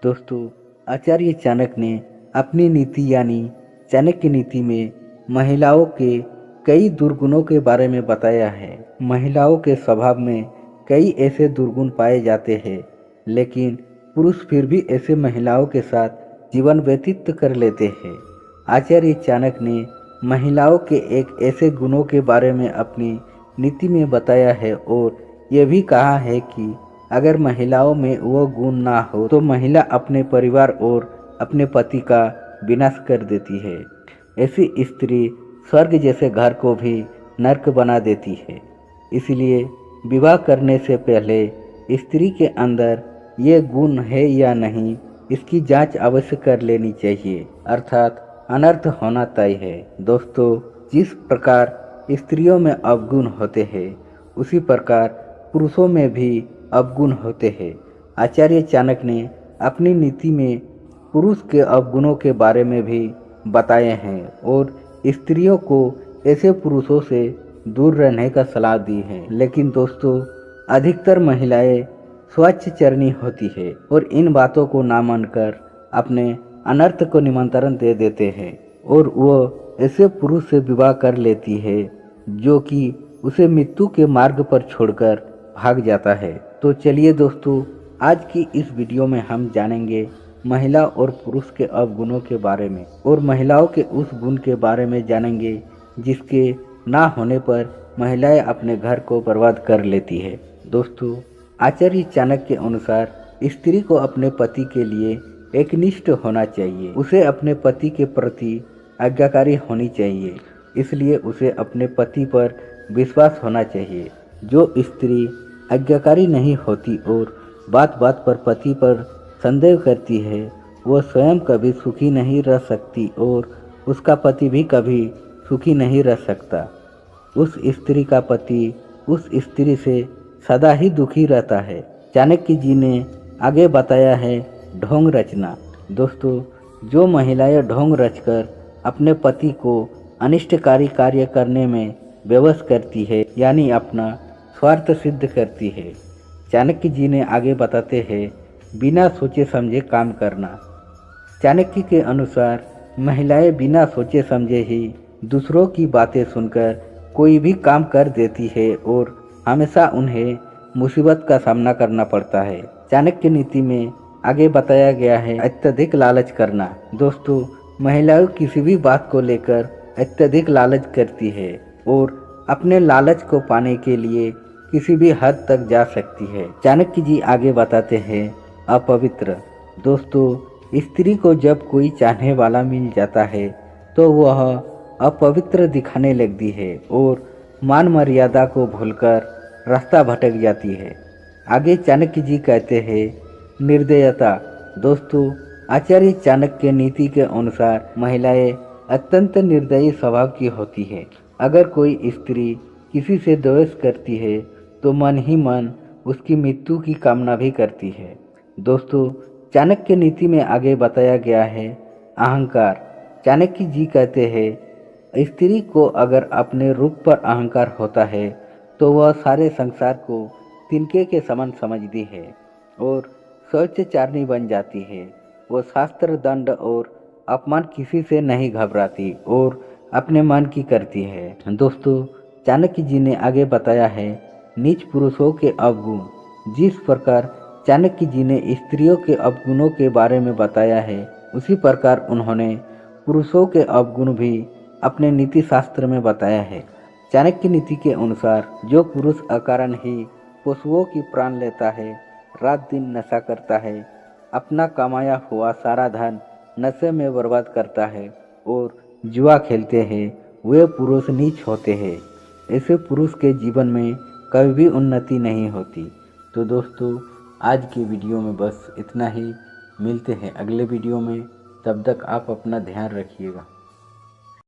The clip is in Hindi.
दोस्तों, आचार्य चाणक्य ने अपनी नीति यानी चाणक्य नीति में महिलाओं के कई दुर्गुणों के बारे में बताया है। महिलाओं के स्वभाव में कई ऐसे दुर्गुण पाए जाते हैं, लेकिन पुरुष फिर भी ऐसे महिलाओं के साथ जीवन व्यतीत कर लेते हैं। आचार्य चाणक्य ने महिलाओं के एक ऐसे गुणों के बारे में अपनी नीति में बताया है और यह भी कहा है कि अगर महिलाओं में वो गुण ना हो तो महिला अपने परिवार और अपने पति का विनाश कर देती है। ऐसी स्त्री स्वर्ग जैसे घर को भी नर्क बना देती है। इसलिए विवाह करने से पहले स्त्री के अंदर ये गुण है या नहीं, इसकी जांच अवश्य कर लेनी चाहिए, अर्थात अनर्थ होना तय है। दोस्तों, जिस प्रकार स्त्रियों में अवगुण होते हैं, उसी प्रकार पुरुषों में भी अवगुण होते हैं। आचार्य चाणक्य ने अपनी नीति में पुरुष के अवगुणों के बारे में भी बताए हैं और स्त्रियों को ऐसे पुरुषों से दूर रहने का सलाह दी है। लेकिन दोस्तों, अधिकतर महिलाएं स्वच्छचरणी होती है और इन बातों को ना मानकर अपने अनर्थ को निमंत्रण दे देते हैं और वो ऐसे पुरुष से विवाह कर लेती है जो कि उसे मृत्यु के मार्ग पर छोड़कर भाग जाता है। तो चलिए दोस्तों, आज की इस वीडियो में हम जानेंगे महिला और पुरुष के अवगुणों के बारे में और महिलाओं के उस गुण के बारे में जानेंगे जिसके ना होने पर महिलाएं अपने घर को बर्बाद कर लेती है। दोस्तों, आचार्य चाणक्य के अनुसार स्त्री को अपने पति के लिए एकनिष्ठ होना चाहिए। उसे अपने पति के प्रति आज्ञाकारी होनी चाहिए, इसलिए उसे अपने पति पर विश्वास होना चाहिए। जो स्त्री आज्ञाकारी नहीं होती और बात बात पर पति पर संदेह करती है, वो स्वयं कभी सुखी नहीं रह सकती और उसका पति भी कभी सुखी नहीं रह सकता। उस स्त्री का पति उस स्त्री से सदा ही दुखी रहता है। चाणक्य जी ने आगे बताया है ढोंग रचना। दोस्तों, जो महिलाएं ढोंग रचकर अपने पति को अनिष्टकारी कार्य करने में विवश करती है, यानी अपना स्वार्थ सिद्ध करती है, चाणक्य जी ने आगे बताते हैं बिना सोचे समझे काम करना। चाणक्य के अनुसार महिलाएं बिना सोचे समझे ही दूसरों की बातें सुनकर कोई भी काम कर देती है और हमेशा उन्हें मुसीबत का सामना करना पड़ता है। चाणक्य नीति में आगे बताया गया है अत्यधिक लालच करना। दोस्तों, महिलाएं किसी भी बात को लेकर अत्यधिक लालच करती है और अपने लालच को पाने के लिए किसी भी हद तक जा सकती है। चाणक्य जी आगे बताते हैं अपवित्र। दोस्तों, स्त्री को जब कोई चाहने वाला मिल जाता है तो वह अपवित्र दिखाने लगती है और मान मर्यादा को भूलकर रास्ता भटक जाती है। आगे चाणक्य जी कहते हैं निर्दयता। दोस्तों, आचार्य चाणक्य के नीति के अनुसार महिलाएं अत्यंत निर्दयी स्वभाव की होती है। अगर कोई स्त्री किसी से द्वेष करती है तो मन ही मन उसकी मृत्यु की कामना भी करती है। दोस्तों, चाणक्य नीति में आगे बताया गया है अहंकार। चाणक्य जी कहते हैं स्त्री को अगर अपने रूप पर अहंकार होता है तो वह सारे संसार को तिनके के समान समझती है और स्वच्छचारणी बन जाती है। वो शास्त्र, दंड और अपमान किसी से नहीं घबराती और अपने मन की करती है। दोस्तों, चाणक्य जी ने आगे बताया है नीच पुरुषों के अवगुण। जिस प्रकार चाणक्य जी ने स्त्रियों के अवगुणों के बारे में बताया है, उसी प्रकार उन्होंने पुरुषों के अवगुण भी अपने नीति शास्त्र में बताया है। चाणक्य नीति के अनुसार जो पुरुष अकारण ही पशुओं की प्राण लेता है, रात दिन नशा करता है, अपना कमाया हुआ सारा धन नशे में बर्बाद करता है और जुआ खेलते हैं, वे पुरुष नीच होते हैं। ऐसे पुरुष के जीवन में कभी भी उन्नति नहीं होती। तो दोस्तों, आज की वीडियो में बस इतना ही। मिलते हैं अगले वीडियो में, तब तक आप अपना ध्यान रखिएगा।